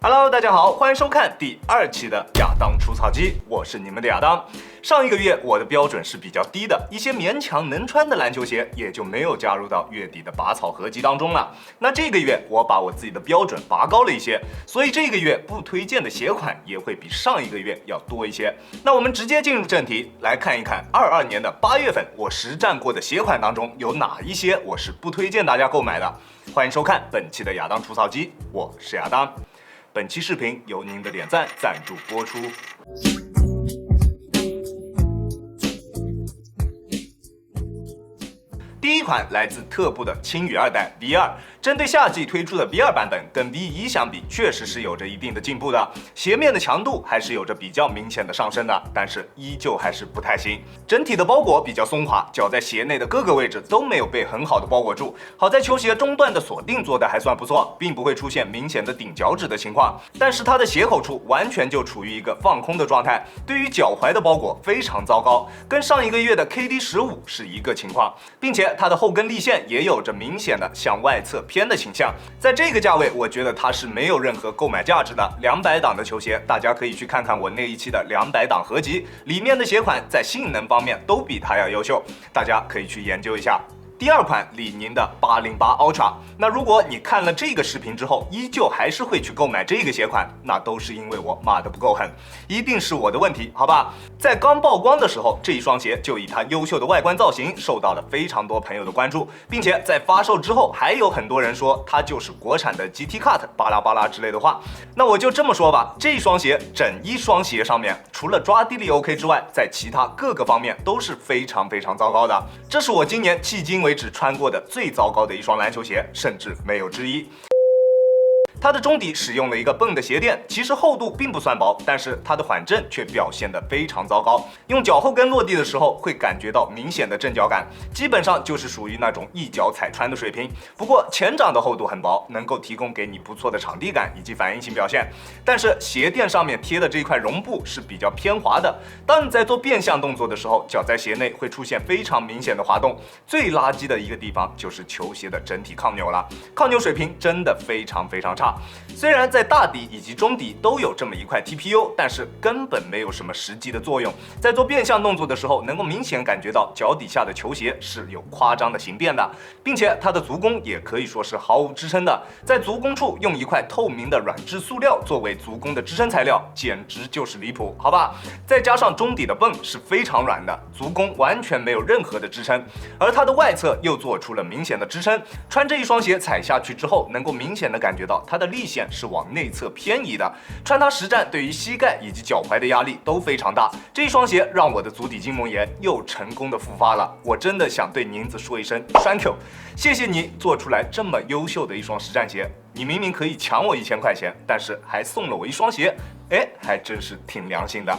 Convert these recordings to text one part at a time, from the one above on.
Hello， 大家好，欢迎收看第2期的亚当除草机，我是你们的亚当。上一个月我的标准是比较低的，一些勉强能穿的篮球鞋也就没有加入到月底的拔草合集当中了。那这个月我把我自己的标准拔高了一些，所以这个月不推荐的鞋款也会比上一个月要多一些。那我们直接进入正题，来看一看22年的8月份我实战过的鞋款当中有哪一些我是不推荐大家购买的。欢迎收看本期的亚当除草机，我是亚当。本期视频由您的点赞赞助播出。第一款来自特步的轻羽2代 V2， 针对夏季推出的 V2 版本跟 V1 相比，确实是有着一定的进步的，鞋面的强度还是有着比较明显的上升的，但是依旧还是不太行。整体的包裹比较松滑，脚在鞋内的各个位置都没有被很好的包裹住，好在球鞋中段的锁定做得还算不错，并不会出现明显的顶脚趾的情况，但是它的鞋口处完全就处于一个放空的状态，对于脚踝的包裹非常糟糕，跟上一个月的 KD15 是一个情况，并且它的后跟立线也有着明显的向外侧偏的倾向，在这个价位，我觉得它是没有任何购买价值的。200档的球鞋，大家可以去看看我那一期的200档合集，里面的鞋款在性能方面都比它要优秀，大家可以去研究一下。第二款李宁的808 Ultra， 那如果你看了这个视频之后，依旧还是会去购买这个鞋款，那都是因为我骂得不够狠，一定是我的问题，好吧？在刚曝光的时候，这一双鞋就以它优秀的外观造型受到了非常多朋友的关注，并且在发售之后，还有很多人说它就是国产的 GT Cut 巴拉巴拉之类的话。那我就这么说吧，这双鞋整一双鞋上面，除了抓地力 OK 之外，在其他各个方面都是非常非常糟糕的。这是我今年迄今为止穿过的最糟糕的一双篮球鞋，甚至没有之一。它的中底使用了一个泵的鞋垫，其实厚度并不算薄，但是它的缓震却表现得非常糟糕。用脚后跟落地的时候，会感觉到明显的震脚感，基本上就是属于那种一脚踩穿的水平。不过前掌的厚度很薄，能够提供给你不错的场地感以及反应性表现。但是鞋垫上面贴的这一块绒布是比较偏滑的，当你在做变向动作的时候，脚在鞋内会出现非常明显的滑动。最垃圾的一个地方就是球鞋的整体抗扭了，抗扭水平真的非常非常差。虽然在大底以及中底都有这么一块 TPU， 但是根本没有什么实际的作用。在做变向动作的时候，能够明显感觉到脚底下的球鞋是有夸张的形变的，并且它的足弓也可以说是毫无支撑的。在足弓处用一块透明的软质塑料作为足弓的支撑材料，简直就是离谱，好吧？再加上中底的泵是非常软的，足弓完全没有任何的支撑，而它的外侧又做出了明显的支撑。穿这一双鞋踩下去之后，能够明显的感觉到它的力线是往内侧偏移的，穿它实战对于膝盖以及脚踝的压力都非常大。这一双鞋让我的足底筋膜炎又成功的复发了，我真的想对宁子说一声 Thank you， 谢谢你做出来这么优秀的一双实战鞋。你明明可以抢我1000块钱，但是还送了我一双鞋，还真是挺良心的。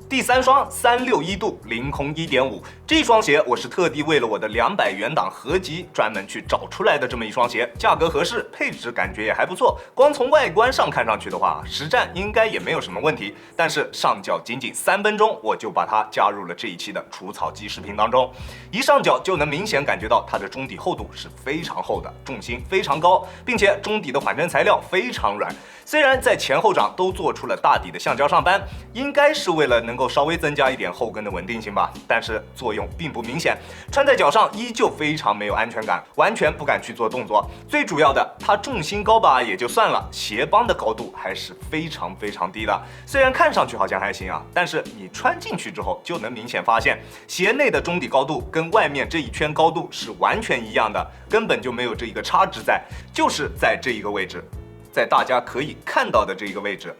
第三双361度凌空 1.5， 这双鞋我是特地为了我的200元档合集专门去找出来的这么一双鞋，价格合适，配置感觉也还不错。光从外观上看上去的话，实战应该也没有什么问题。但是上脚仅仅3分钟，我就把它加入了这一期的除草机视频当中。一上脚就能明显感觉到它的中底厚度是非常厚的，重心非常高，并且中底的缓震材料非常软。虽然在前后掌都做出了大底的橡胶上斑，应该是为了能够稍微增加一点后跟的稳定性吧，但是作用并不明显，穿在脚上依旧非常没有安全感，完全不敢去做动作。最主要的，它重心高吧也就算了，鞋帮的高度还是非常非常低的。虽然看上去好像还行啊，但是你穿进去之后就能明显发现，鞋内的中底高度跟外面这一圈高度是完全一样的，根本就没有这一个差值在，就是在这一个位置。在大家可以看到的这个位置，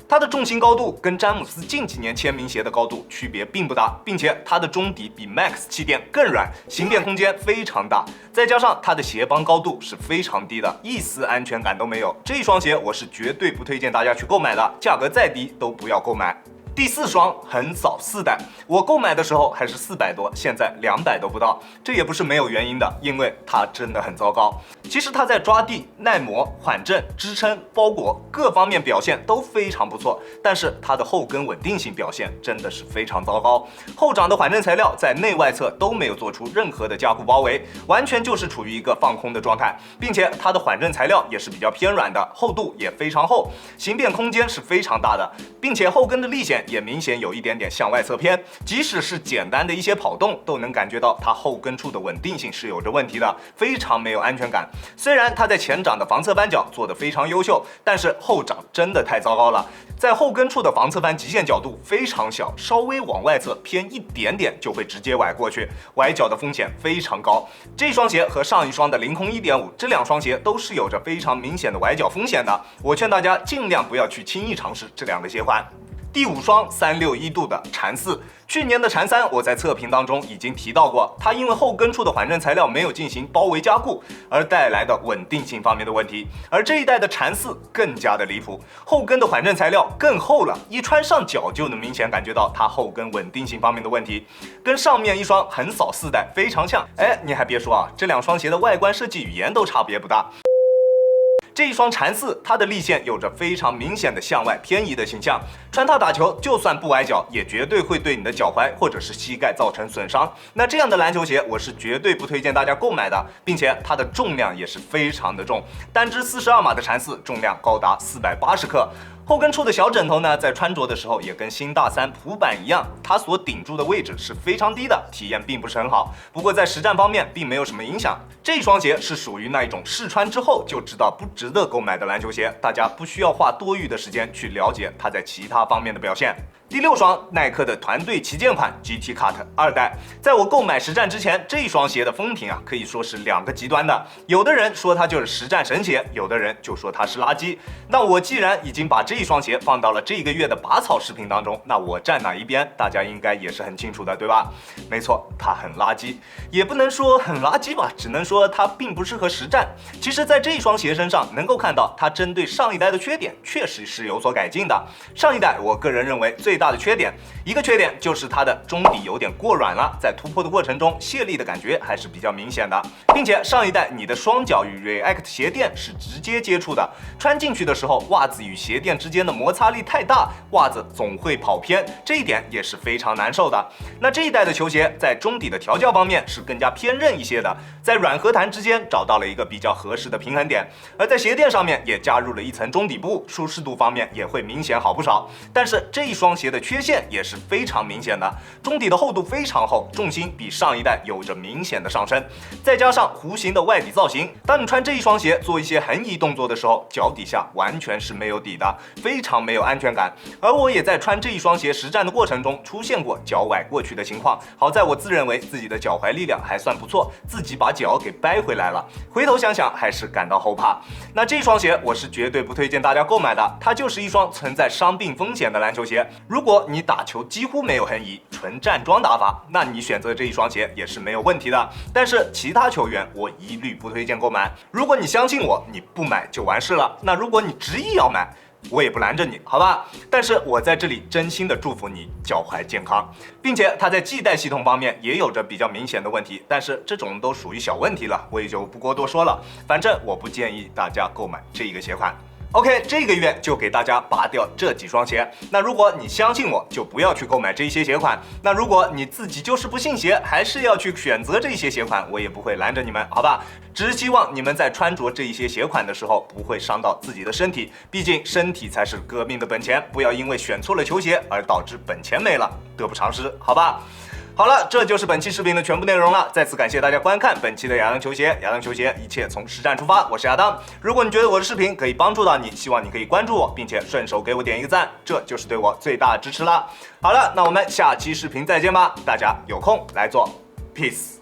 它的重心高度跟詹姆斯近几年签名鞋的高度区别并不大，并且它的中底比 Max 气垫更软，形变空间非常大，再加上它的鞋帮高度是非常低的，一丝安全感都没有。这一双鞋我是绝对不推荐大家去购买的，价格再低都不要购买。第4双横扫4代，我购买的时候还是400多，现在200都不到，这也不是没有原因的，因为它真的很糟糕。其实它在抓地、耐磨、缓震、支撑、包裹各方面表现都非常不错，但是它的后跟稳定性表现真的是非常糟糕。后掌的缓震材料在内外侧都没有做出任何的加固包围，完全就是处于一个放空的状态，并且它的缓震材料也是比较偏软的，厚度也非常厚，形变空间是非常大的，并且后跟的力线也明显有一点点向外侧偏，即使是简单的一些跑动，都能感觉到它后跟处的稳定性是有着问题的，非常没有安全感。虽然它在前掌的防侧翻角做得非常优秀，但是后掌真的太糟糕了。在后跟处的防侧翻极限角度非常小，稍微往外侧偏一点点就会直接崴过去，崴脚的风险非常高。这双鞋和上一双的凌空 1.5， 这2双鞋都是有着非常明显的崴脚风险的，我劝大家尽量不要去轻易尝试这2个鞋款。第5双361度的禅4，去年的禅3我在测评当中已经提到过，它因为后跟处的缓震材料没有进行包围加固而带来的稳定性方面的问题，而这一代的禅4更加的离谱，后跟的缓震材料更厚了，一穿上脚就能明显感觉到它后跟稳定性方面的问题，跟上面一双横扫4代非常像。你还别说啊，这2双鞋的外观设计语言都差别不大。这一双禅4，它的力线有着非常明显的向外偏移的倾向，穿它打球就算不崴脚，也绝对会对你的脚踝或者是膝盖造成损伤。那这样的篮球鞋，我是绝对不推荐大家购买的，并且它的重量也是非常的重，单只42码的禅4重量高达480克。后跟处的小枕头呢，在穿着的时候也跟新大3普版一样，它所顶住的位置是非常低的，体验并不是很好。不过在实战方面并没有什么影响。这双鞋是属于那一种试穿之后就知道不值得购买的篮球鞋，大家不需要花多余的时间去了解它在其他方面的表现。第6双耐克的团队旗舰款 GT Cut 2代，在我购买实战之前，这一双鞋的风评可以说是2个极端的。有的人说它就是实战神鞋，有的人就说它是垃圾。那我既然已经把这一双鞋放到了这个月的拔草视频当中，那我站哪一边，大家应该也是很清楚的，对吧？没错，它很垃圾，也不能说很垃圾吧，只能说它并不适合实战。其实，在这一双鞋身上能够看到，它针对上一代的缺点确实是有所改进的。上一代，我个人认为最大的缺点，一个缺点就是它的中底有点过软了，在突破的过程中泄力的感觉还是比较明显的，并且上一代你的双脚与 React 鞋垫是直接接触的，穿进去的时候袜子与鞋垫之间的摩擦力太大，袜子总会跑偏，这一点也是非常难受的。那这一代的球鞋在中底的调教方面是更加偏韧一些的，在软和弹之间找到了一个比较合适的平衡点，而在鞋垫上面也加入了一层中底部，舒适度方面也会明显好不少。但是这一双鞋的缺陷也是非常明显的，中底的厚度非常厚，重心比上一代有着明显的上升，再加上弧形的外底造型，当你穿这一双鞋做一些横移动作的时候，脚底下完全是没有底的，非常没有安全感。而我也在穿这一双鞋实战的过程中出现过脚崴过去的情况，好在我自认为自己的脚踝力量还算不错，自己把脚给掰回来了，回头想想还是感到后怕。那这双鞋我是绝对不推荐大家购买的，它就是一双存在伤病风险的篮球鞋。如果你打球几乎没有横移，纯站桩打法，那你选择这一双鞋也是没有问题的。但是其他球员我一律不推荐购买。如果你相信我，你不买就完事了。那如果你执意要买，我也不拦着你，好吧？但是我在这里真心的祝福你脚踝健康，并且它在系带系统方面也有着比较明显的问题，但是这种都属于小问题了，我也就不过多说了。反正我不建议大家购买这一个鞋款。OK， 这个月就给大家拔掉这几双鞋。那如果你相信我，就不要去购买这些鞋款。那如果你自己就是不信邪，还是要去选择这些鞋款，我也不会拦着你们，好吧？只是希望你们在穿着这一些鞋款的时候，不会伤到自己的身体，毕竟身体才是革命的本钱，不要因为选错了球鞋而导致本钱没了，得不偿失，好吧？好了，这就是本期视频的全部内容了。再次感谢大家观看本期的亚当球鞋。亚当球鞋，一切从实战出发。我是亚当。如果你觉得我的视频可以帮助到你，希望你可以关注我，并且顺手给我点一个赞，这就是对我最大的支持啦。好了，那我们下期视频再见吧。大家有空来做 ，peace。